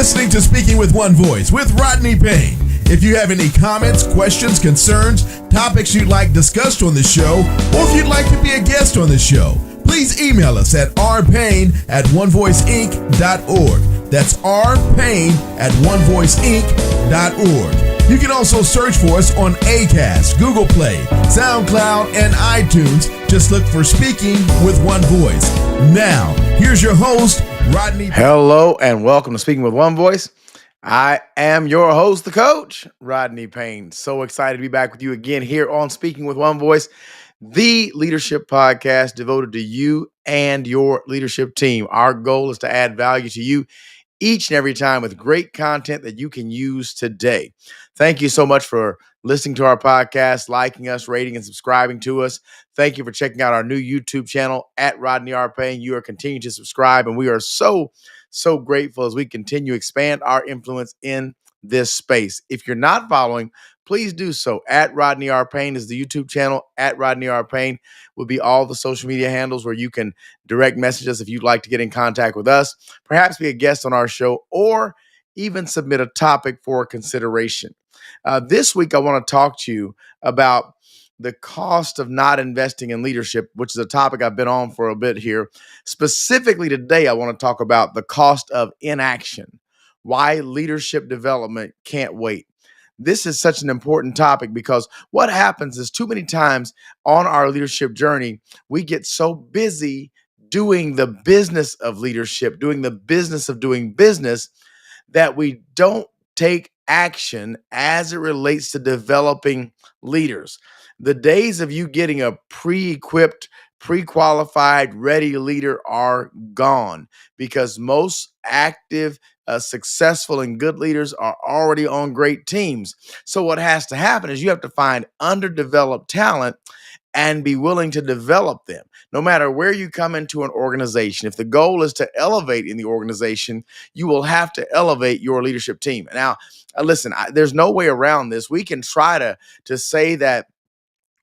listening to Speaking with One Voice with Rodney Payne. If you have any comments, questions, concerns, topics you'd like discussed on the show, or if you'd like to be a guest on the show, please email us at rpayne@onevoiceinc.org. That's rpayne@onevoiceinc.org. You can also search for us on Acast, Google Play, SoundCloud, and iTunes. Just look for Speaking with One Voice. Now, here's your host, Rodney. Hello, and welcome to Speaking with One Voice. I am your host, the coach, Rodney Payne. So excited to be back with you again here on Speaking with One Voice, the leadership podcast devoted to you and your leadership team. Our goal is to add value to you each and every time with great content that you can use today. Thank you so much for listening to our podcast, liking us, rating, and subscribing to us. Thank you for checking out our new YouTube channel at Rodney R. Payne. You are continuing to subscribe, and we are so grateful as we continue to expand our influence in this space. If you're not following, please do so. At Rodney R. Payne is the YouTube channel. At Rodney R. Payne will be all the social media handles where you can direct message us if you'd like to get in contact with us, perhaps be a guest on our show, or even submit a topic for consideration. This week, I want to talk to you about the cost of not investing in leadership, which is a topic I've been on for a bit here. Specifically today, I want to talk about the cost of inaction, why leadership development can't wait. This is such an important topic because what happens is too many times on our leadership journey, we get so busy doing the business of leadership, doing the business of doing business, that we don't take action as it relates to developing leaders. The days of you getting a pre-equipped, pre-qualified, ready leader are gone because most active, successful, and good leaders are already on great teams. So what has to happen is you have to find underdeveloped talent and be willing to develop them. No matter where you come into an organization, if the goal is to elevate in the organization, you will have to elevate your leadership team. Now, listen, there's no way around this. We can try to say that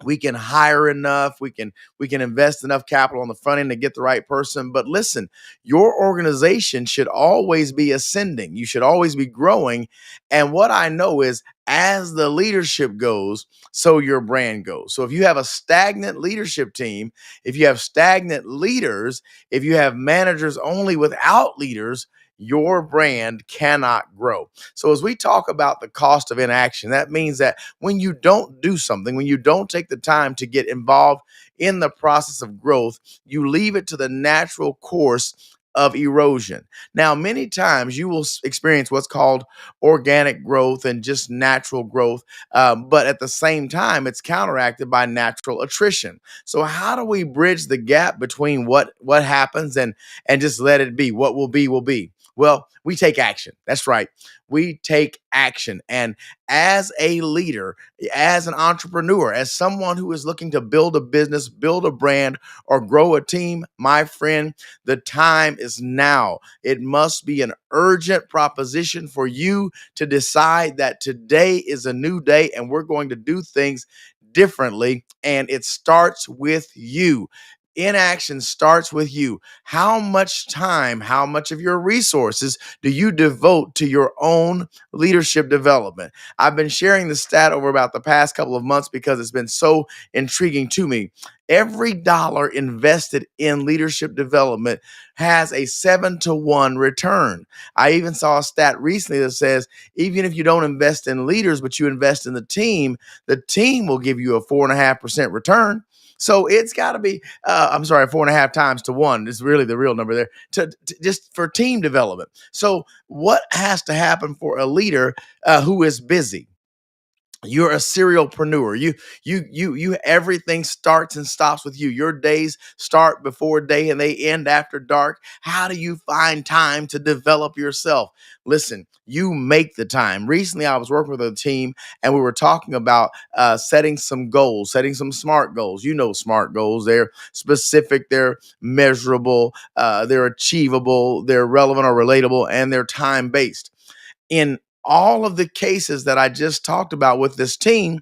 we can hire enough, we can invest enough capital on the front end to get the right person. But listen, your organization should always be ascending. You should always be growing. And what I know is as the leadership goes, so your brand goes. So if you have a stagnant leadership team, if you have stagnant leaders, if you have managers only without leaders, your brand cannot grow. So as we talk about the cost of inaction, that means that when you don't do something, when you don't take the time to get involved in the process of growth, you leave it to the natural course of erosion. Now, many times you will experience what's called organic growth and just natural growth, but at the same time, it's counteracted by natural attrition. So how do we bridge the gap between what happens and just let it be? What will be, will be. Well, we take action. That's right. We take action. And as a leader, as an entrepreneur, as someone who is looking to build a business, build a brand, or grow a team, my friend, the time is now. It must be an urgent proposition for you to decide that today is a new day and we're going to do things differently. And it starts with you. Inaction starts with you. How much time, how much of your resources do you devote to your own leadership development? I've been sharing the stat over about the past couple of months because it's been so intriguing to me. Every dollar invested in leadership development has a 7-to-1 return. I even saw a stat recently that says, even if you don't invest in leaders, but you invest in the team will give you a 4.5% return. So it's got to be, 4.5 times to 1 is really the real number there to just for team development. So what has to happen for a leader who is busy? You're a serialpreneur. You everything starts and stops with you. Your days start before day and they end after dark. How do you find time to develop yourself? Listen, you make the time. Recently, I was working with a team and we were talking about setting some goals, setting some SMART goals. You know, SMART goals, they're specific, they're measurable, they're achievable, they're relevant or relatable, and they're time-based. In all of the cases that I just talked about with this team,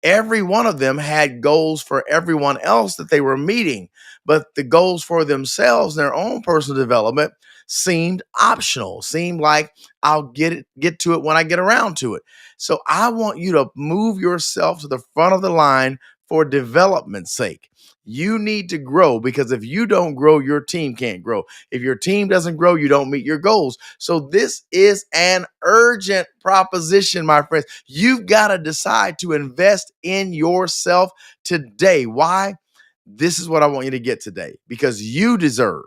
every one of them had goals for everyone else that they were meeting. but the goals for themselves, their own personal development, seemed optional, seemed like I'll get to it when I get around to it. So I want you to move yourself to the front of the line for development's sake. You need to grow, because if you don't grow, your team can't grow. If your team doesn't grow, you don't meet your goals. So this is an urgent proposition, my friends. You've got to decide to invest in yourself today. Why? This is what I want you to get today, because you deserve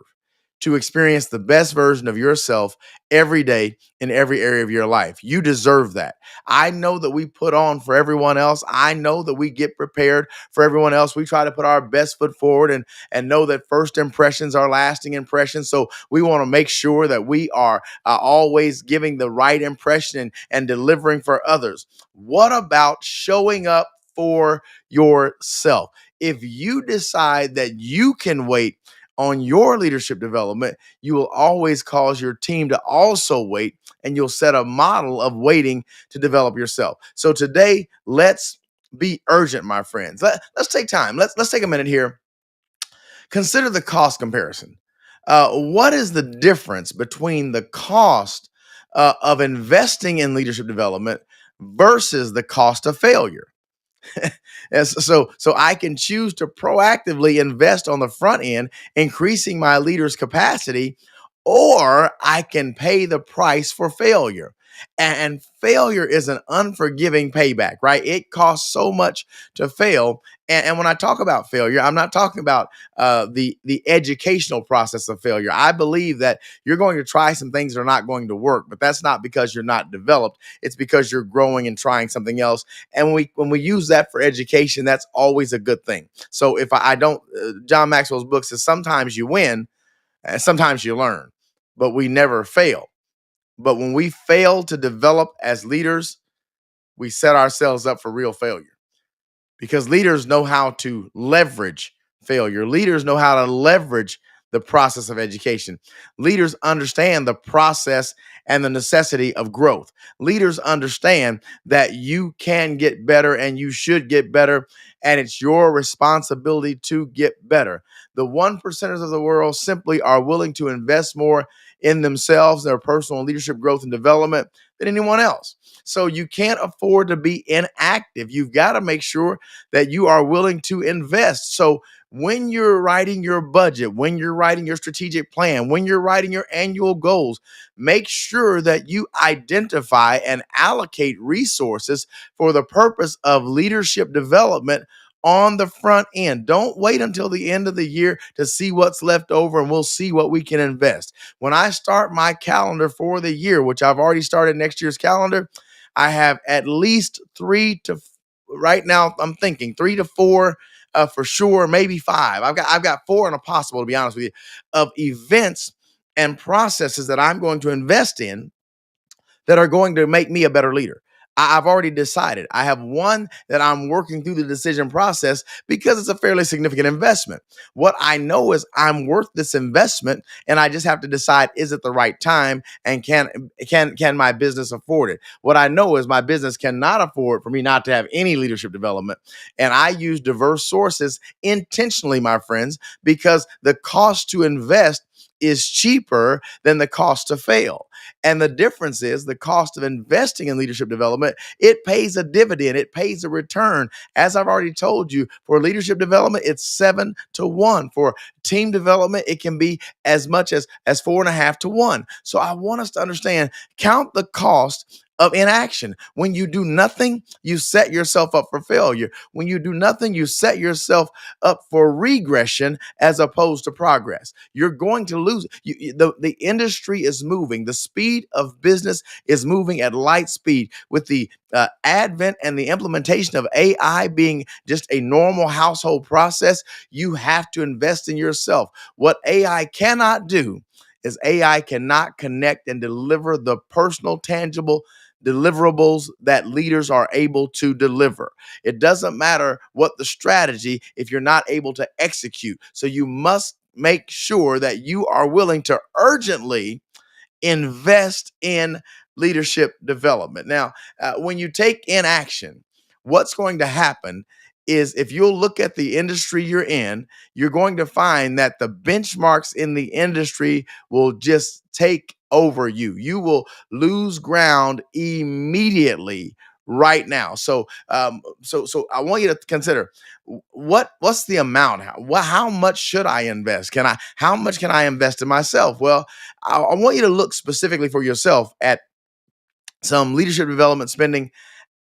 to experience the best version of yourself every day in every area of your life. You deserve that. I know that we put on for everyone else. I know that we get prepared for everyone else. We try to put our best foot forward and know that first impressions are lasting impressions. So we want to make sure that we are always giving the right impression and delivering for others. What about showing up for yourself? If you decide that you can wait on your leadership development, you will always cause your team to also wait, and you'll set a model of waiting to develop yourself. So today, let's be urgent, my friends. Let's take time. Let's take a minute here. Consider the cost comparison. What is the difference between the cost of investing in leadership development versus the cost of failure? And so I can choose to proactively invest on the front end, increasing my leader's capacity, or I can pay the price for failure. And failure is an unforgiving payback, right? It costs so much to fail. And when I talk about failure, I'm not talking about the educational process of failure. I believe that you're going to try some things that are not going to work, but that's not because you're not developed. It's because you're growing and trying something else. And when we use that for education, that's always a good thing. So if I don't, John Maxwell's book says sometimes you win and sometimes you learn, but we never fail. But when we fail to develop as leaders, we set ourselves up for real failure, because leaders know how to leverage failure. Leaders know how to leverage the process of education. Leaders understand the process and the necessity of growth. Leaders understand that you can get better and you should get better, and it's your responsibility to get better. The one percenters of the world simply are willing to invest more in themselves, their personal leadership growth and development, than anyone else. So you can't afford to be inactive. You've got to make sure that you are willing to invest. So when you're writing your budget, when you're writing your strategic plan, when you're writing your annual goals, make sure that you identify and allocate resources for the purpose of leadership development on the front end. Don't wait until the end of the year to see what's left over, and we'll see what we can invest. When I start my calendar for the year, which I've already started next year's calendar, I have at least right now I'm thinking 3 to 4 for sure, maybe 5. I've got 4 and a possible, to be honest with you, of events and processes that I'm going to invest in that are going to make me a better leader. I've already decided. I have one that I'm working through the decision process because it's a fairly significant investment. What I know is I'm worth this investment, and I just have to decide, is it the right time, and can my business afford it? What I know is my business cannot afford for me not to have any leadership development. And I use diverse sources intentionally, my friends, because the cost to invest is cheaper than the cost to fail. And the difference is the cost of investing in leadership development. It pays a dividend. It pays a return. As I've already told you, for leadership development, it's 7 to 1. For team development, it can be as much as 4.5 to 1. So I want us to understand, count the cost of inaction. When you do nothing, you set yourself up for failure. When you do nothing, you set yourself up for regression as opposed to progress. You're going to lose. The industry is moving. The speed of business is moving at light speed, with the advent and the implementation of AI being just a normal household process. You have to invest in yourself. What AI cannot do is AI cannot connect and deliver the personal, tangible deliverables that leaders are able to deliver. It doesn't matter what the strategy if you're not able to execute. So you must make sure that you are willing to urgently invest in leadership development. Now, when you take inaction, what's going to happen is if you'll look at the industry you're in, you're going to find that the benchmarks in the industry will just take over you. You will lose ground immediately right now. So I want you to consider what's the amount? How much should I invest? How much can I invest in myself? Well, I want you to look specifically for yourself at some leadership development spending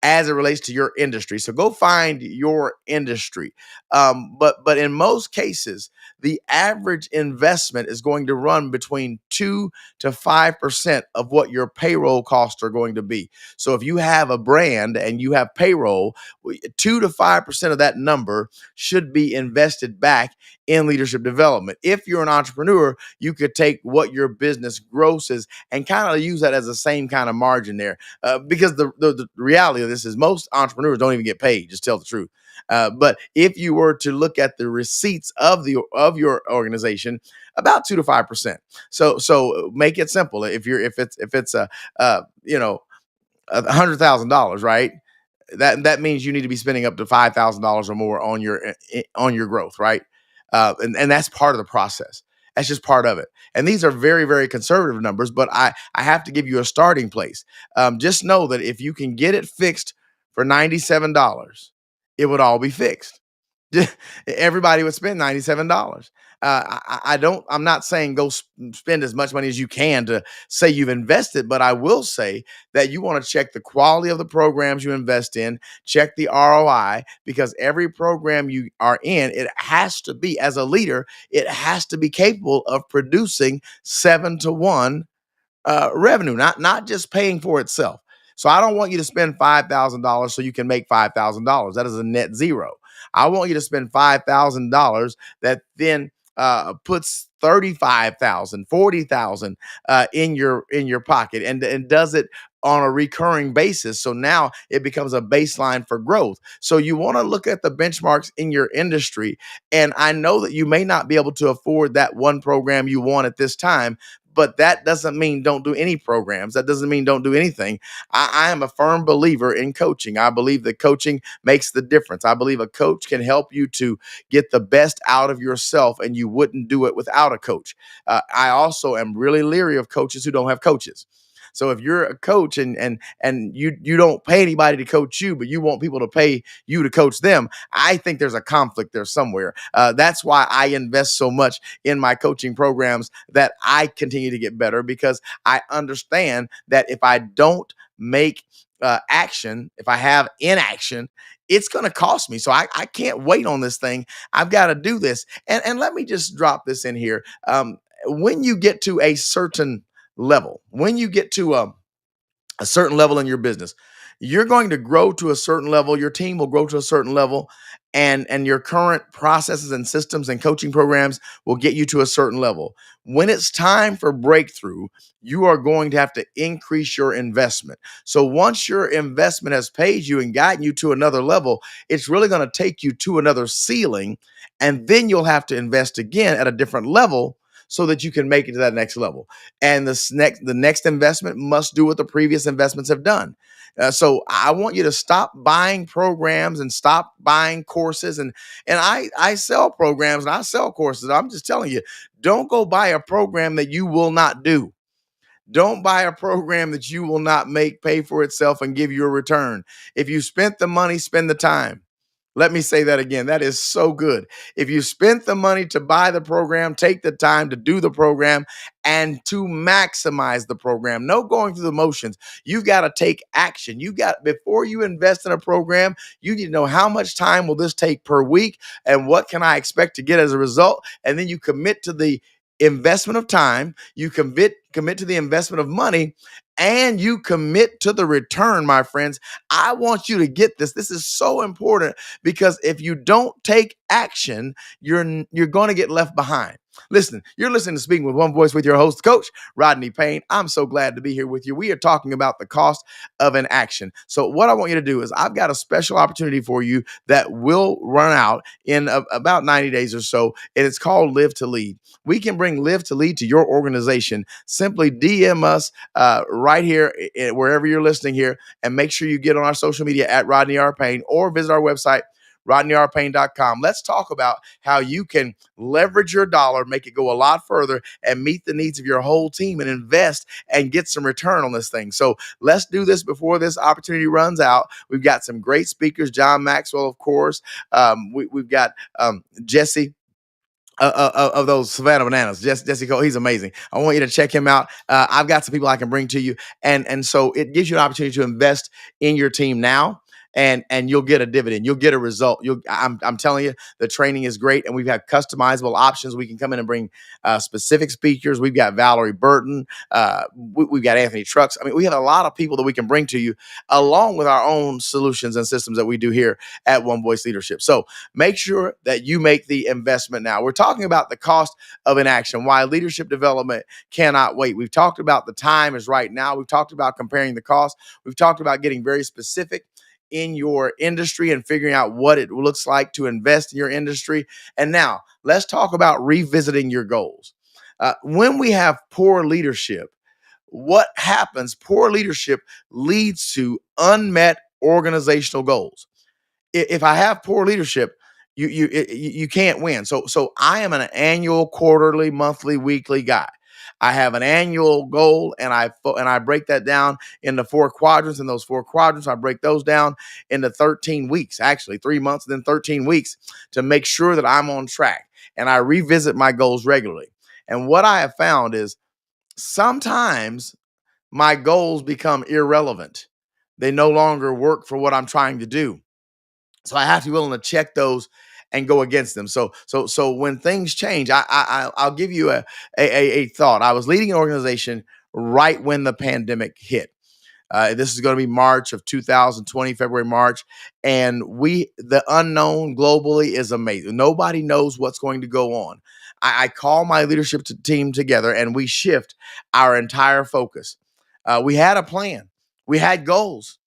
as it relates to your industry. So go find your industry. But in most cases, the average investment is going to run between 2 to 5% of what your payroll costs are going to be. So if you have a brand and you have payroll, 2 to 5% of that number should be invested back in leadership development. If you're an entrepreneur, you could take what your business grosses and kind of use that as the same kind of margin there. Because the reality of this is most entrepreneurs don't even get paid. Just tell the truth. But if you were to look at the receipts of your organization, about 2 to 5%. So make it simple. If it's a $100,000, right? That means you need to be spending up to $5,000 or more on your growth, right? And that's part of the process. That's just part of it. And these are very, very conservative numbers, but I have to give you a starting place. Just know that if you can get it fixed for $97, it would all be fixed. Everybody would spend $97. I'm not saying go spend as much money as you can to say you've invested, but I will say that you want to check the quality of the programs you invest in, check the ROI, because every program you are in, it has to be, as a leader, it has to be capable of producing 7 to 1 revenue, not just paying for itself. So I don't want you to spend $5,000 so you can make $5,000. That is a net zero. I want you to spend $5,000 that then puts 35,000, 40,000 in your pocket and does it on a recurring basis. So now it becomes a baseline for growth. So you want to look at the benchmarks in your industry. And I know that you may not be able to afford that one program you want at this time, but that doesn't mean don't do any programs. That doesn't mean don't do anything. I am a firm believer in coaching. I believe that coaching makes the difference. I believe a coach can help you to get the best out of yourself, and you wouldn't do it without a coach. I also am really leery of coaches who don't have coaches. So if you're a coach and you don't pay anybody to coach you, but you want people to pay you to coach them, I think there's a conflict there somewhere. That's why I invest so much in my coaching programs, that I continue to get better, because I understand that if I don't make action, if I have inaction, it's going to cost me. So I can't wait on this thing. I've got to do this. And let me just drop this in here. When you get to a certain level, when you get to a certain level in your business, you're going to grow to a certain level. Your team will grow to a certain level, and your current processes and systems and coaching programs will get you to a certain level. When it's time for breakthrough, you are going to have to increase your investment. So once your investment has paid you and gotten you to another level, it's really going to take you to another ceiling, and then you'll have to invest again at a different level so that you can make it to that next level. And the next investment must do what the previous investments have done. So I want you to stop buying programs and stop buying courses. And I sell programs and I sell courses. I'm just telling you, don't go buy a program that you will not do. Don't buy a program that you will not make pay for itself and give you a return. If you spent the money, spend the time. Let me say that again. That is so good. If you spent the money to buy the program, take the time to do the program and to maximize the program. No going through the motions. You've got to take action. Before you invest in a program, you need to know how much time will this take per week and what can I expect to get as a result. And then you commit to the investment of time, you commit to the investment of money, and you commit to the return, my friends. I want you to get this. This is so important, because if you don't take action, you're going to get left behind. Listen, you're listening to Speaking with One Voice with your host, Coach Rodney Payne. I'm so glad to be here with you. We are talking about the cost of inaction. So what I want you to do is, I've got a special opportunity for you that will run out in about 90 days or so, and it's called Live to Lead. We can bring Live to Lead to your organization. Simply DM us right here, wherever you're listening here, and make sure you get on our social media at Rodney R. Payne, or visit our website, RodneyRPayne.com. Let's talk about how you can leverage your dollar, make it go a lot further, and meet the needs of your whole team and invest and get some return on this thing. So let's do this before this opportunity runs out. We've got some great speakers, John Maxwell, of course. We've got Jesse of those Savannah Bananas, Jesse Cole. He's amazing. I want you to check him out. I've got some people I can bring to you, and so it gives you an opportunity to invest in your team now. And you'll get a dividend. You'll get a result. I'm telling you, the training is great, and we've had customizable options. We can come in and bring specific speakers. We've got Valerie Burton. We've got Anthony Trucks. I mean, we have a lot of people that we can bring to you, along with our own solutions and systems that we do here at One Voice Leadership. So make sure that you make the investment now. We're talking about the cost of inaction, why leadership development cannot wait. We've talked about the time is right now. We've talked about comparing the cost. We've talked about getting very specific in your industry and figuring out what it looks like to invest in your industry. And now let's talk about revisiting your goals. When we have poor leadership, what happens? Poor leadership leads to unmet organizational goals. If I have poor leadership, you can't win. So I am an annual, quarterly, monthly, weekly guy. I have an annual goal, and I break that down into 4 quadrants. And those 4 quadrants, I break those down into 13 weeks, actually 3 months, and then 13 weeks, to make sure that I'm on track. And I revisit my goals regularly. And what I have found is sometimes my goals become irrelevant. They no longer work for what I'm trying to do. So I have to be willing to check those and go against them. So when things change, I'll give you a thought. I was leading an organization right when the pandemic hit. This is going to be March of 2020, February, March. And the unknown globally is amazing. Nobody knows what's going to go on. I call my leadership team together, and we shift our entire focus. We had a plan. We had goals.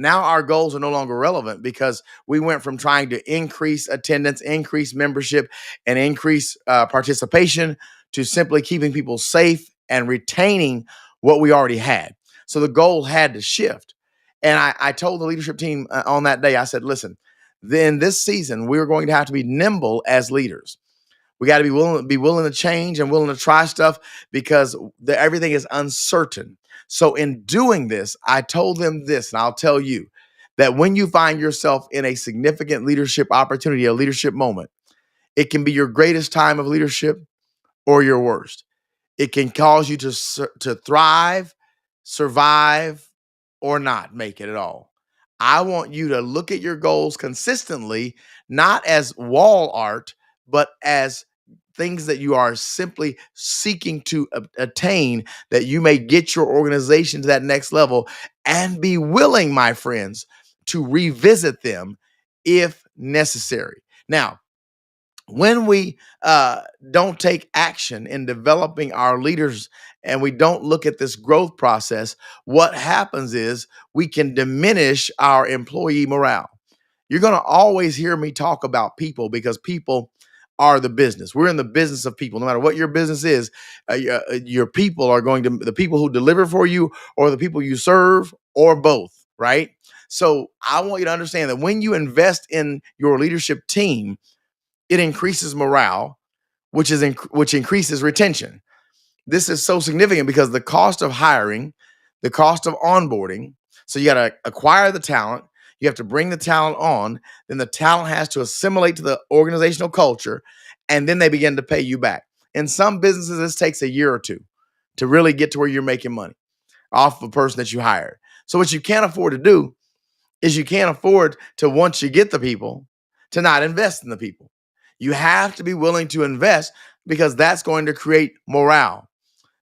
Now our goals are no longer relevant because we went from trying to increase attendance, increase membership, and increase participation to simply keeping people safe and retaining what we already had. So the goal had to shift. And I told the leadership team on that day, I said, listen, then this season, we're going to have to be nimble as leaders. We got to be willing to change and willing to try stuff because everything is uncertain. So in doing this, I told them this, and I'll tell you that when you find yourself in a significant leadership opportunity, a leadership moment, it can be your greatest time of leadership or your worst. It can cause you to thrive, survive, or not make it at all. I want you to look at your goals consistently, not as wall art, but as things that you are simply seeking to attain, that you may get your organization to that next level, and be willing, my friends, to revisit them if necessary. Now, when we don't take action in developing our leaders and we don't look at this growth process, what happens is we can diminish our employee morale. You're going to always hear me talk about people because people are the business. We're in the business of people. No matter what your business is, your people are the people who deliver for you, or the people you serve, or both, right? So I want you to understand that when you invest in your leadership team, it increases morale, which increases retention. This is so significant because the cost of hiring, the cost of onboarding, so you got to acquire the talent, you have to bring the talent on, then the talent has to assimilate to the organizational culture, and then they begin to pay you back. In some businesses, this takes a year or two to really get to where you're making money off of a person that you hired. So what you can't afford to do is you can't afford to, once you get the people, to not invest in the people. You have to be willing to invest because that's going to create morale.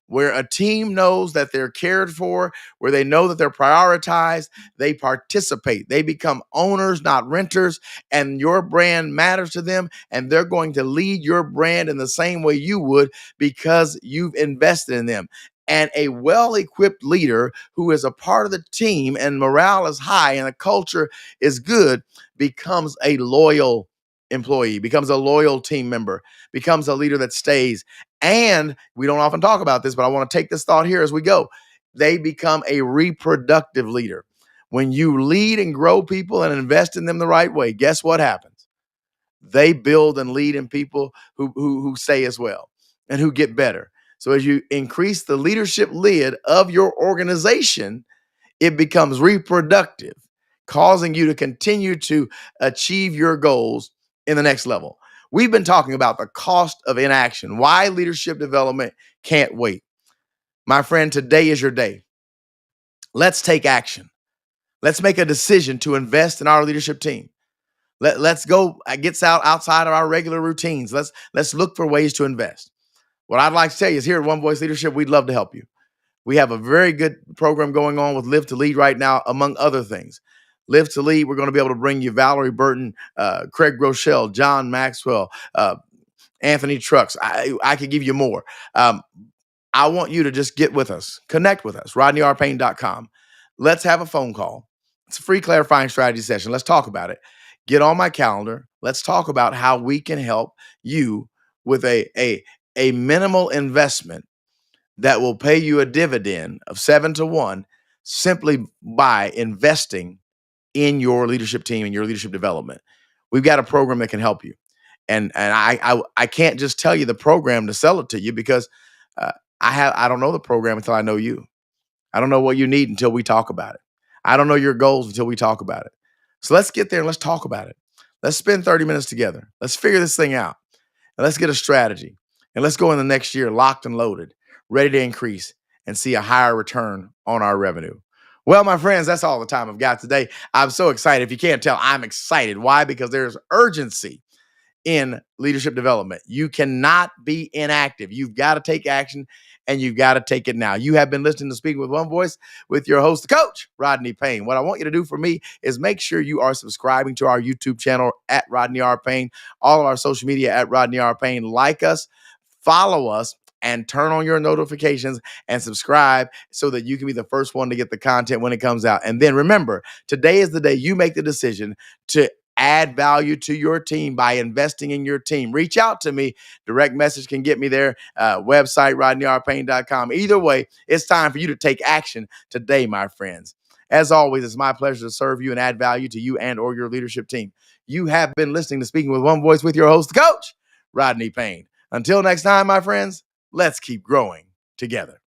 Where a team knows that they're cared for, where they know that they're prioritized, they participate. They become owners, not renters, and your brand matters to them, and they're going to lead your brand in the same way you would because you've invested in them. And a well-equipped leader who is a part of the team and morale is high and the culture is good becomes a loyal employee, becomes a loyal team member, becomes a leader that stays. And we don't often talk about this, but I want to take this thought here as we go. They become a reproductive leader. When you lead and grow people and invest in them the right way, guess what happens? they build and lead in people who stay as well and who get better. So as you increase the leadership lid of your organization, it becomes reproductive, causing you to continue to achieve your goals in the next level. We've been talking about the cost of inaction, why leadership development can't wait. My friend, today is your day. Let's take action. Let's make a decision to invest in our leadership team. Let's go get outside of our regular routines. Let's look for ways to invest. What I'd like to tell you is here at One Voice Leadership, we'd love to help you. We have a very good program going on with Live to Lead right now, among other things. Live to Lead, we're going to be able to bring you Valerie Burton, Craig Groeschel, John Maxwell, Anthony Trucks. I could give you more. I want you to just get with us, connect with us, RodneyRPayne.com. Let's have a phone call. It's a free clarifying strategy session. Let's talk about it. Get on my calendar. Let's talk about how we can help you with a minimal investment that will pay you a dividend of 7-1 simply by investing in your leadership team and your leadership development. We've got a program that can help you. And I can't just tell you the program to sell it to you because I don't know the program until I know you. I don't know what you need until we talk about it. I don't know your goals until we talk about it. So let's get there and let's talk about it. Let's spend 30 minutes together. Let's figure this thing out. And let's get a strategy. And let's go in the next year locked and loaded, ready to increase and see a higher return on our revenue. Well, my friends, that's all the time I've got today. I'm so excited. If you can't tell, I'm excited. Why? Because there's urgency in leadership development. You cannot be inactive. You've got to take action, and you've got to take it now. You have been listening to Speaking with One Voice with your host, the coach, Rodney Payne. What I want you to do for me is make sure you are subscribing to our YouTube channel at Rodney R. Payne, all of our social media at Rodney R. Payne. Like us, follow us, and turn on your notifications and subscribe so that you can be the first one to get the content when it comes out. And then remember, today is the day you make the decision to add value to your team by investing in your team. Reach out to me. Direct message can get me there. Website, RodneyRPayne.com. Either way, it's time for you to take action today, my friends. As always, it's my pleasure to serve you and add value to you and or your leadership team. You have been listening to Speaking with One Voice with your host, the coach, Rodney Payne. Until next time, my friends, let's keep growing together.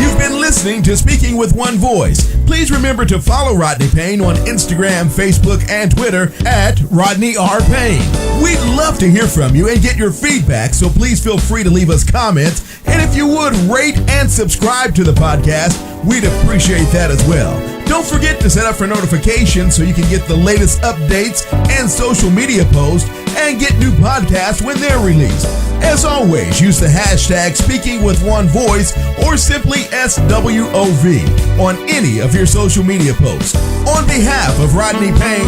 You've been listening to Speaking with One Voice. Please remember to follow Rodney Payne on Instagram, Facebook, and Twitter at Rodney R. Payne. We'd love to hear from you and get your feedback, so please feel free to leave us comments. And if you would, rate and subscribe to the podcast, we'd appreciate that as well. Don't forget to set up for notifications so you can get the latest updates and social media posts and get new podcasts when they're released. As always, use the hashtag Speaking with One Voice or simply SWOV on any of your social media posts. On behalf of Rodney Payne,